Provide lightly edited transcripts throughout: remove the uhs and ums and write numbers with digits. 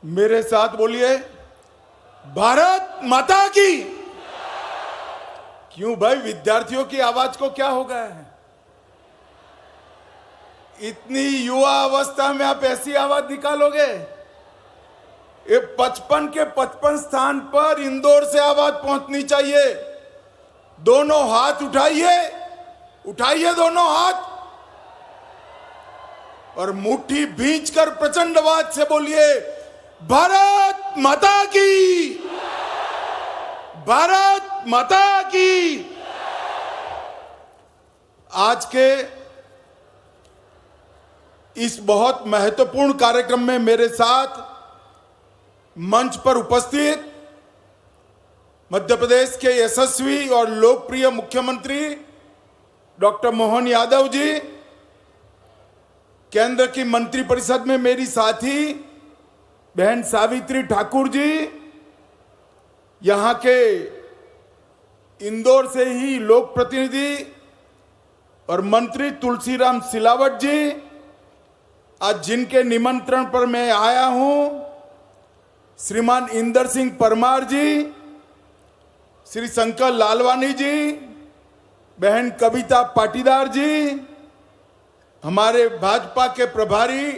मेरे साथ बोलिए, भारत माता की। क्यों भाई, विद्यार्थियों की आवाज को क्या हो गया है? इतनी युवा अवस्था में आप ऐसी आवाज निकालोगे? ये 55 के 55 स्थान पर इंदौर से आवाज पहुंचनी चाहिए। दोनों हाथ उठाइए, उठाइए दोनों हाथ और मुट्ठी भींचकर प्रचंड आवाज से बोलिए, भारत माता की, भारत माता की। आज के इस बहुत महत्वपूर्ण कार्यक्रम में मेरे साथ मंच पर उपस्थित मध्य प्रदेश के यशस्वी और लोकप्रिय मुख्यमंत्री डॉक्टर मोहन यादव जी, केंद्र की मंत्रिपरिषद में मेरी साथी बहन सावित्री ठाकुर जी, यहां के इंदौर से ही लोक प्रतिनिधि और मंत्री तुलसीराम सिलावट जी, आज जिनके निमंत्रण पर मैं आया हूं, श्रीमान इंदर सिंह परमार जी, श्री शंकर लालवानी जी, बहन कविता पाटीदार जी, हमारे भाजपा के प्रभारी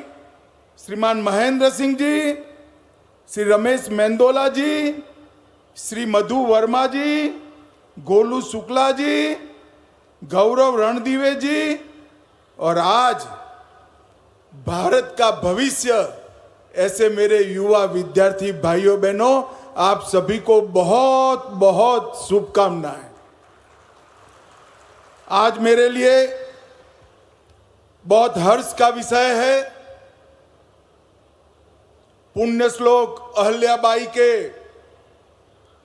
श्रीमान महेंद्र सिंह जी, श्री रमेश मेंदोला जी, श्री मधु वर्मा जी, गोलू शुक्ला जी, गौरव रणदीवे जी, और आज भारत का भविष्य ऐसे मेरे युवा विद्यार्थी भाइयों बहनों, आप सभी को बहुत बहुत शुभकामनाएं। आज मेरे लिए बहुत हर्ष का विषय है। पुण्य श्लोक अहल्याबाई के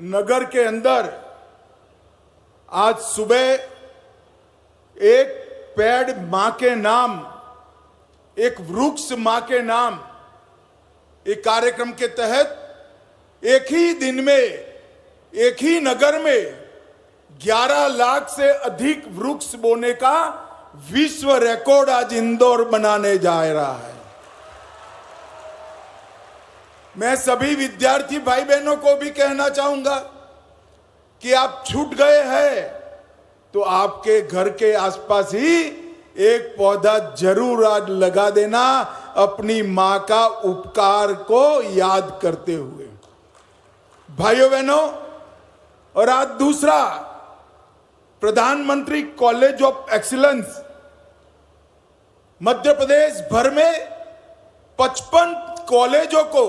नगर के अंदर आज सुबह एक पेड़ मां के नाम, एक वृक्ष मां के नाम, एक कार्यक्रम के तहत एक ही दिन में एक ही नगर में 11 लाख से अधिक वृक्ष बोने का विश्व रिकॉर्ड आज इंदौर बनाने जा रहा है। मैं सभी विद्यार्थी भाई बहनों को भी कहना चाहूंगा कि आप छूट गए हैं तो आपके घर के आसपास ही एक पौधा जरूर आज लगा देना, अपनी मां का उपकार को याद करते हुए। भाइयों बहनों, और आज दूसरा, प्रधानमंत्री college of excellence Madhya Pradesh भर में 55 कॉलेजों को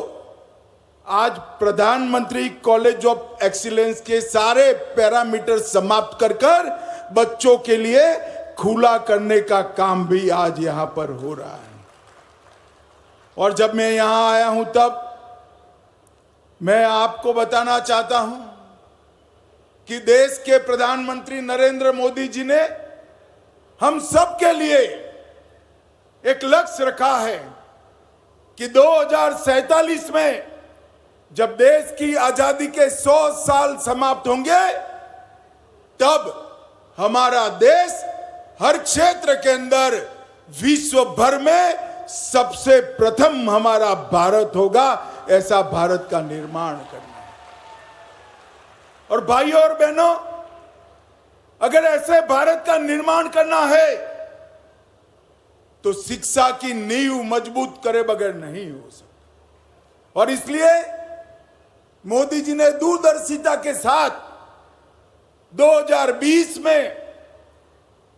आज प्रधानमंत्री कॉलेज ऑफ एक्सीलेंस के सारे पैरामीटर समाप्त कर बच्चों के लिए खुला करने का काम भी आज यहां पर हो रहा है। और जब मैं यहां आया हूं तब मैं आपको बताना चाहता हूं कि देश के प्रधानमंत्री नरेंद्र मोदी जी ने हम सब के लिए एक लक्ष्य रखा है कि 2047 में जब देश की आजादी के 100 साल समाप्त होंगे, तब हमारा देश हर क्षेत्र के अंदर विश्व भर में सबसे प्रथम हमारा भारत होगा। ऐसा भारत का निर्माण करना है। और भाइयों और बहनों, अगर ऐसे भारत का निर्माण करना है तो शिक्षा की नींव मजबूत करे बगैर नहीं हो सकता। और इसलिए मोदी जी ने दूरदर्शिता के साथ 2020 में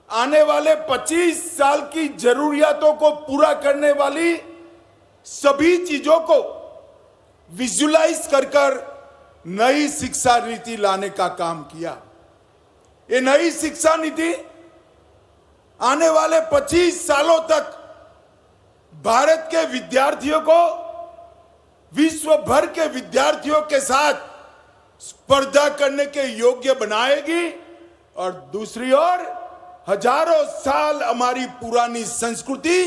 आने वाले 25 साल की जरूरियातों को पूरा करने वाली सभी चीजों को विजुलाइज कर नई शिक्षा नीति लाने का काम किया। ये नई शिक्षा नीति आने वाले 25 सालों तक भारत के विद्यार्थियों को विश्व भर के विद्यार्थियों के साथ स्पर्धा करने के योग्य बनाएगी, और दूसरी ओर हजारों साल हमारी पुरानी संस्कृति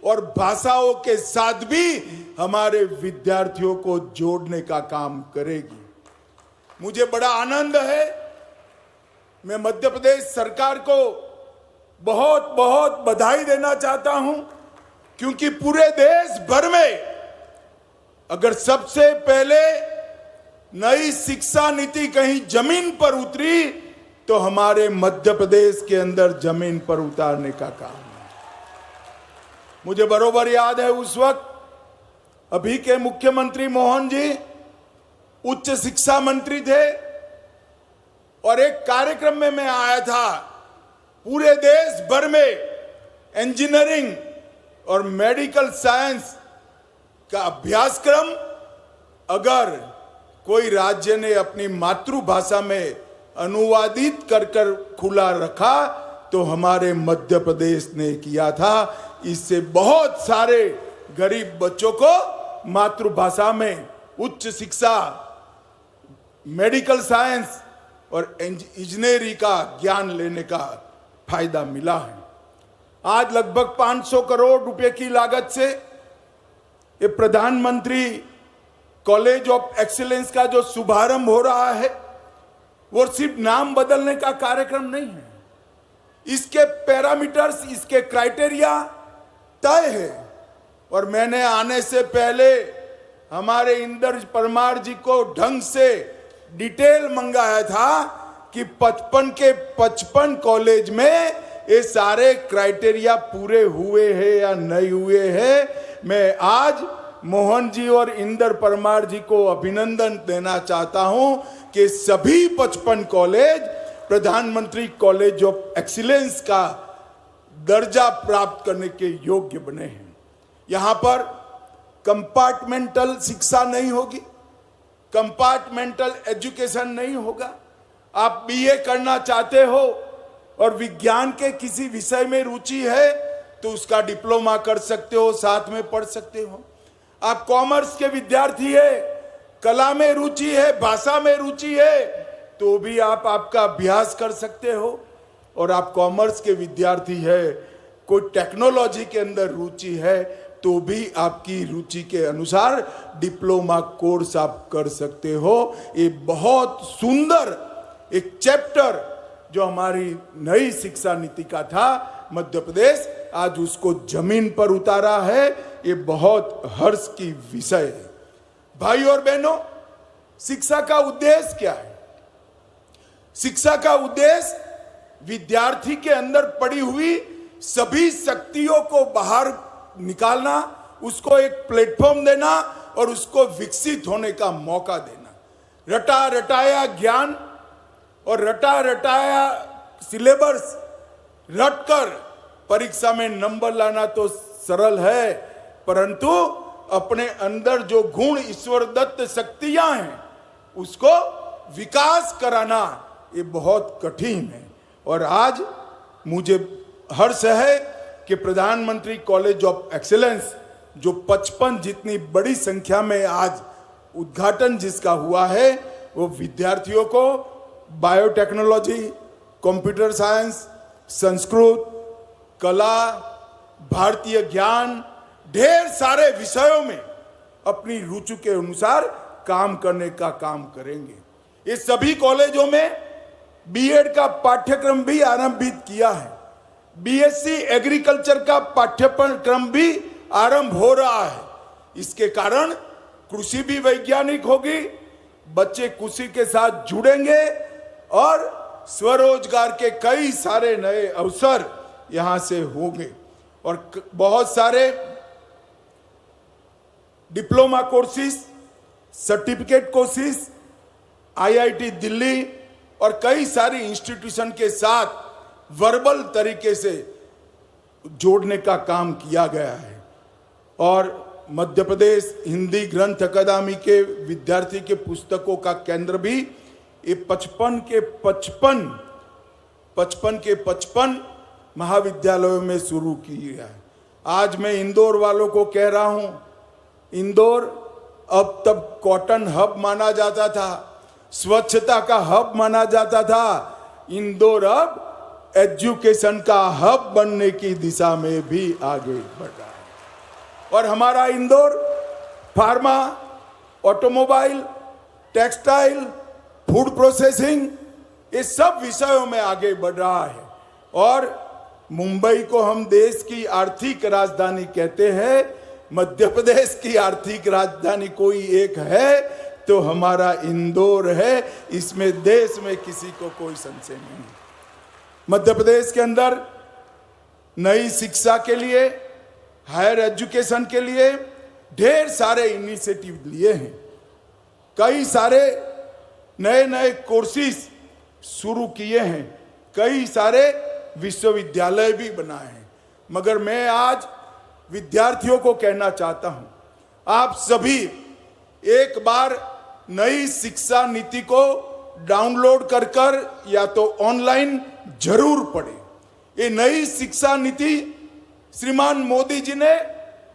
और भाषाओं के साथ भी हमारे विद्यार्थियों को जोड़ने का काम करेगी। मुझे बड़ा आनंद है, मैं मध्य प्रदेश सरकार को बहुत बहुत बधाई देना चाहता हूं, क्योंकि पूरे देश भर में अगर सबसे पहले नई शिक्षा नीति कहीं जमीन पर उतरी तो हमारे मध्य प्रदेश के अंदर जमीन पर उतारने का काम है। मुझे बरोबर याद है उस वक्त अभी के मुख्यमंत्री मोहन जी उच्च शिक्षा मंत्री थे और एक कार्यक्रम में मैं आया था। पूरे देश भर में इंजीनियरिंग और मेडिकल साइंस का अभ्यासक्रम अगर कोई राज्य ने अपनी मातृभाषा में अनुवादित कर खुला रखा तो हमारे मध्य प्रदेश ने किया था। इससे बहुत सारे गरीब बच्चों को मातृभाषा में उच्च शिक्षा, मेडिकल साइंस और इंजीनियरिंग का ज्ञान लेने का फायदा मिला है। आज लगभग 500 करोड़ रुपए की लागत से ये प्रधानमंत्री कॉलेज ऑफ एक्सीलेंस का जो शुभारंभ हो रहा है वो सिर्फ नाम बदलने का कार्यक्रम नहीं है। इसके पैरामीटर्स, इसके क्राइटेरिया तय है। और मैंने आने से पहले हमारे इंदर परमार जी को ढंग से डिटेल मंगाया था कि 55 के 55 कॉलेज में ये सारे क्राइटेरिया पूरे हुए हैं या नहीं हुए हैं। मैं आज मोहन जी और इंदर परमार जी को अभिनंदन देना चाहता हूं कि सभी 55 कॉलेज प्रधानमंत्री कॉलेज ऑफ एक्सीलेंस का दर्जा प्राप्त करने के योग्य बने हैं। यहां पर कंपार्टमेंटल शिक्षा नहीं होगी, कंपार्टमेंटल एजुकेशन नहीं होगा। आप बीए करना चाहते हो और विज्ञान के किसी विषय में रुचि है तो उसका डिप्लोमा कर सकते हो, साथ में पढ़ सकते हो। आप कॉमर्स के विद्यार्थी है, कला में रुचि है, भाषा में रुचि है तो भी आप आपका अभ्यास कर सकते हो। और आप कॉमर्स के विद्यार्थी है, कोई टेक्नोलॉजी के अंदर रुचि है तो भी आपकी रुचि के अनुसार डिप्लोमा कोर्स आप कर सकते हो। ये बहुत सुंदर एक चैप्टर जो हमारी नई शिक्षा नीति का था, मध्य प्रदेश आज उसको जमीन पर उतारा है। ये बहुत हर्ष की विषय है। भाई और बहनों, शिक्षा का उद्देश्य क्या है? शिक्षा का उद्देश्य विद्यार्थी के अंदर पड़ी हुई सभी शक्तियों को बाहर निकालना, उसको एक प्लेटफॉर्म देना और उसको विकसित होने का मौका देना। रटा रटाया ज्ञान और रटा रटाया सिलेबस रटकर परीक्षा में नंबर लाना तो सरल है, परंतु अपने अंदर जो गुण ईश्वर दत्त शक्तियां हैं उसको विकास कराना ये बहुत कठिन है। और आज मुझे हर्ष है कि प्रधानमंत्री कॉलेज ऑफ एक्सीलेंस जो 55 जितनी बड़ी संख्या में आज उद्घाटन जिसका हुआ है वो विद्यार्थियों को बायोटेक्नोलॉजी, कंप्यूटर साइंस, संस्कृत, कला, भारतीय ज्ञान, ढेर सारे विषयों में अपनी रुचि के अनुसार काम करने का काम करेंगे। ये सभी कॉलेजों में बीएड का पाठ्यक्रम भी आरंभित किया है। बीएससी एग्रीकल्चर का पाठ्यक्रम भी आरंभ हो रहा है। इसके कारण कृषि भी वैज्ञानिक होगी, बच्चे कृषि के साथ जुड़ेंगे और स्वरोजगार के कई सारे नए अवसर यहां से होंगे। और बहुत सारे diploma courses, certificate courses IIT Delhi और कई सारी इंस्टीट्यूशन के साथ वर्बल तरीके से जोड़ने का काम किया गया है। और मध्य प्रदेश हिंदी ग्रंथ अकादमी के विद्यार्थी के पुस्तकों का केंद्र भी ये 55 के 55 महाविद्यालयों में शुरू किया है। आज मैं इंदौर वालों को कह रहा हूं, इंदौर अब तब कॉटन हब माना जाता था, स्वच्छता का हब माना जाता था। इंदौर अब एजुकेशन का हब बनने की दिशा में भी आगे बढ़ रहा है। और हमारा Indore pharma, automobile, textile, food processing ये सब विषयों में आगे बढ़ रहा है। और मुंबई को हम देश की आर्थिक राजधानी कहते हैं। मध्य प्रदेश की आर्थिक राजधानी कोई एक है तो हमारा इंदौर है, इसमें देश में किसी को कोई संशय नहीं। मध्य प्रदेश के अंदर नई शिक्षा के लिए, हायर एजुकेशन के लिए ढेर सारे इनिशिएटिव लिए हैं। कई सारे नए नए कोर्सेज शुरू किए हैं, कई सारे विश्वविद्यालय भी बनाए हैं। मगर मैं आज विद्यार्थियों को कहना चाहता हूं, आप सभी एक बार नई शिक्षा नीति को डाउनलोड कर या तो ऑनलाइन जरूर पढ़ें। ये नई शिक्षा नीति श्रीमान मोदी जी ने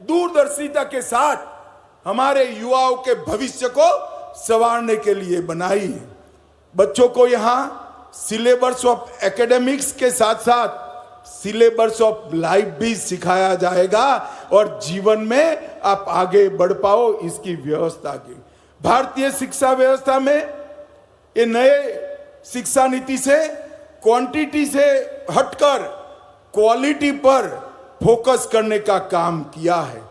दूरदर्शिता के साथ हमारे युवाओं के भविष्य को संवारने के लिए बनाई है। बच्चों को यहाँ सिलेबस ऑफ एकेडमिक्स के साथ साथ सिलेबस ऑफ लाइफ भी सिखाया जाएगा और जीवन में आप आगे बढ़ पाओ, इसकी व्यवस्था की। भारतीय शिक्षा व्यवस्था में ये नए शिक्षा नीति से क्वांटिटी से हटकर क्वालिटी पर फोकस करने का काम किया है।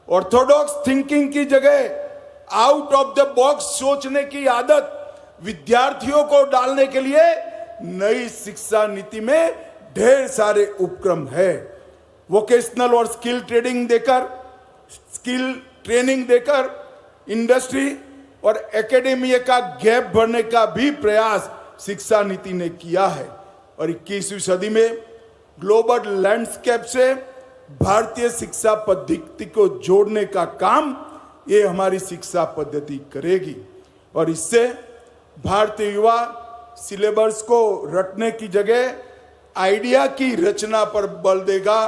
ऑर्थोडॉक्स थिंकिंग की जगह आउट ऑफ द बॉक्स सोचने की आदत विद्यार्थियों को डालने के लिए नई शिक्षा नीति में ढेर सारे उपक्रम है। वोकेशनल और स्किल ट्रेनिंग देकर इंडस्ट्री और एकेडेमिया का गैप भरने का भी प्रयास शिक्षा नीति ने किया है। और 21वीं सदी में ग्लोबल लैंडस्केप से भारतीय शिक्षा पद्धति को जोड़ने का काम ये हमारी शिक्षा पद्धति करेगी। और इससे भारतीय युवा सिलेबस को रटने की जगह आइडिया की रचना पर बल देगा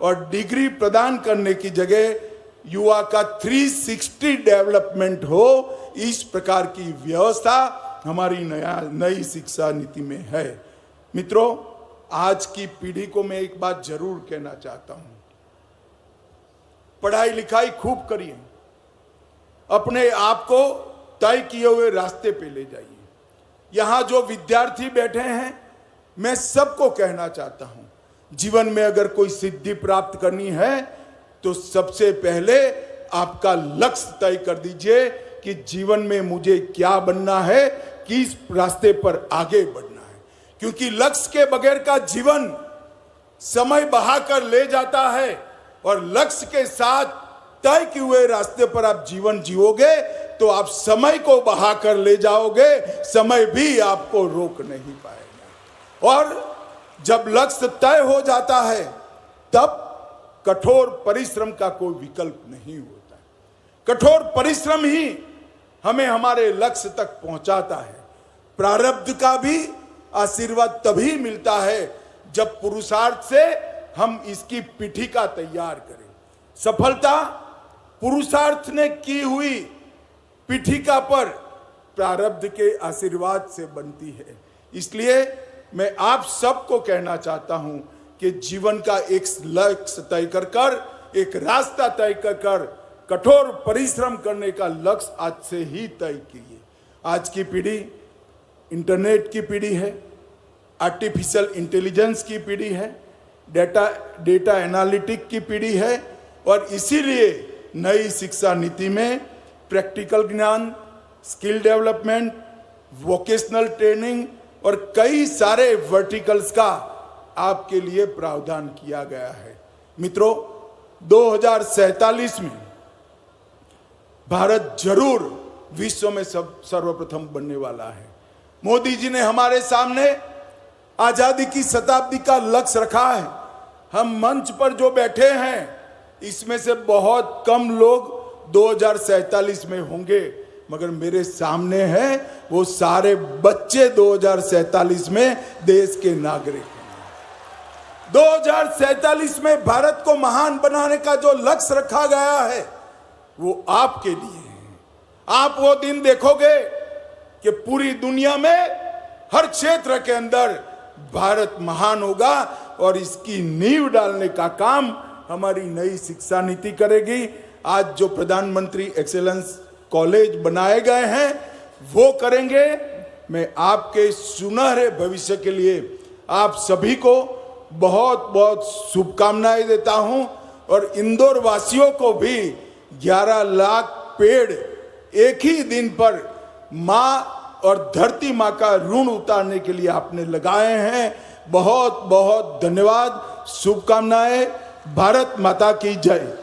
और डिग्री प्रदान करने की जगह युवा का 360 डेवलपमेंट हो, इस प्रकार की व्यवस्था हमारी नई शिक्षा नीति में है। मित्रों, आज की पीढ़ी को मैं एक बात जरूर कहना चाहता हूं, पढ़ाई लिखाई खूब करिए, अपने आप को तय किए हुए रास्ते पे ले जाइए। यहां जो विद्यार्थी बैठे हैं, मैं सबको कहना चाहता हूं, जीवन में अगर कोई सिद्धि प्राप्त करनी है तो सबसे पहले आपका लक्ष्य तय कर दीजिए कि जीवन में मुझे क्या बनना है, किस रास्ते पर आगे बढ़ना है। क्योंकि लक्ष्य के बगैर का जीवन समय बहाकर ले जाता है और लक्ष्य के साथ तय किए हुए रास्ते पर आप जीवन जियोगे तो आप समय को बहाकर ले जाओगे, समय भी आपको रोक नहीं पाएगा। और जब लक्ष्य तय हो जाता है तब कठोर परिश्रम का कोई विकल्प नहीं होता। कठोर परिश्रम ही हमें हमारे लक्ष्य तक पहुंचाता है। प्रारब्ध का भी आशीर्वाद तभी मिलता है जब पुरुषार्थ से हम इसकी पीठिका तैयार करें। सफलता पुरुषार्थ ने की हुई पीठिका पर प्रारब्ध के आशीर्वाद से बनती है। इसलिए मैं आप सबको कहना चाहता हूं कि जीवन का एक लक्ष्य तय कर एक रास्ता तय कर कठोर परिश्रम करने का लक्ष्य आज से ही तय कीजिए। आज की पीढ़ी इंटरनेट की पीढ़ी है, आर्टिफिशियल इंटेलिजेंस की पीढ़ी है, डेटा एनालिटिक की पीढ़ी है और इसीलिए नई शिक्षा नीति में प्रैक्टिकल ज्ञान, स्किल डेवलपमेंट, वोकेशनल ट्रेनिंग और कई सारे वर्टिकल्स का आपके लिए प्रावधान किया गया है। मित्रों, 2047 में भारत जरूर विश्व में सर्वप्रथम बनने वाला है। मोदी जी ने हमारे सामने आजादी की शताब्दी का लक्ष्य रखा है। हम मंच पर जो बैठे हैं इसमें से बहुत कम लोग 2047 में होंगे, मगर मेरे सामने हैं वो सारे बच्चे 2047 में देश के नागरिक हैं। 2047 में भारत को महान बनाने का जो लक्ष्य रखा गया है वो आपके लिए है। आप वो दिन देखोगे कि पूरी दुनिया में हर क्षेत्र के अंदर भारत महान होगा और इसकी नींव डालने का काम हमारी नई शिक्षा नीति करेगी। आज जो प्रधानमंत्री एक्सेलेंस कॉलेज बनाए गए हैं वो करेंगे। मैं आपके सुनहरे भविष्य के लिए आप सभी को बहुत बहुत शुभकामनाएं देता हूं और इंदौर वासियों को भी 11 लाख पेड़ एक ही दिन पर माँ और धरती माँ का ऋण उतारने के लिए आपने लगाए हैं। बहुत बहुत धन्यवाद, शुभकामनाएं। भारत माता की जय।